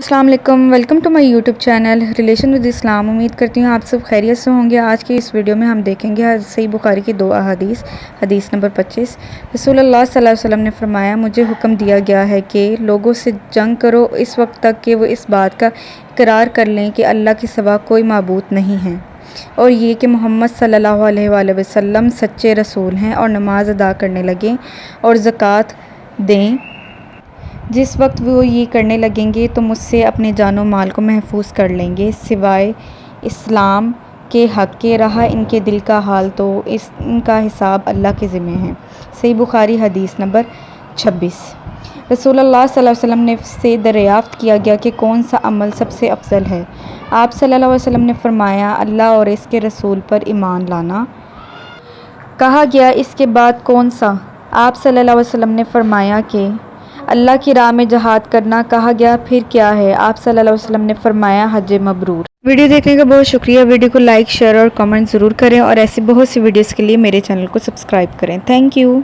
السلام علیکم، welcome to my YouTube channel relation with Islam. امید کرتی ہوں آپ سب خیریت سے ہوں گے۔ آج کی اس ویڈیو میں ہم دیکھیں گے صحیح بخاری کی دو احادیث۔ حدیث نمبر 25، رسول اللہ صلی اللہ علیہ وسلم نے فرمایا، مجھے حکم دیا گیا ہے کہ لوگوں سے جنگ کرو اس وقت تک کہ وہ اس بات کا اقرار کر لیں کہ اللہ کے سوا کوئی معبود نہیں ہے، اور یہ کہ محمد صلی اللہ علیہ وآلہ وسلم سچے رسول ہیں، اور نماز ادا کرنے لگیں اور زکوٰۃ دیں۔ جس وقت وہ یہ کرنے لگیں گے تو مجھ سے اپنے جان و مال کو محفوظ کر لیں گے، سوائے اسلام کے حق کے، رہا ان کے دل کا حال تو ان کا حساب اللہ کے ذمہ ہے۔ صحیح بخاری حدیث نمبر 26۔ رسول اللہ صلی اللہ علیہ وسلم نے سے دریافت کیا گیا کہ کون سا عمل سب سے افضل ہے؟ آپ صلی اللہ علیہ وسلم نے فرمایا، اللہ اور اس کے رسول پر ایمان لانا۔ کہا گیا، اس کے بعد کون سا؟ آپ صلی اللہ علیہ وسلم نے فرمایا کہ اللہ کی راہ میں جہاد کرنا۔ کہا گیا، پھر کیا ہے؟ آپ صلی اللہ علیہ وسلم نے فرمایا، حج مبرور۔ ویڈیو دیکھنے کا بہت شکریہ۔ ویڈیو کو لائک، شیئر اور کمنٹ ضرور کریں، اور ایسی بہت سی ویڈیوز کے لیے میرے چینل کو سبسکرائب کریں۔ Thank you.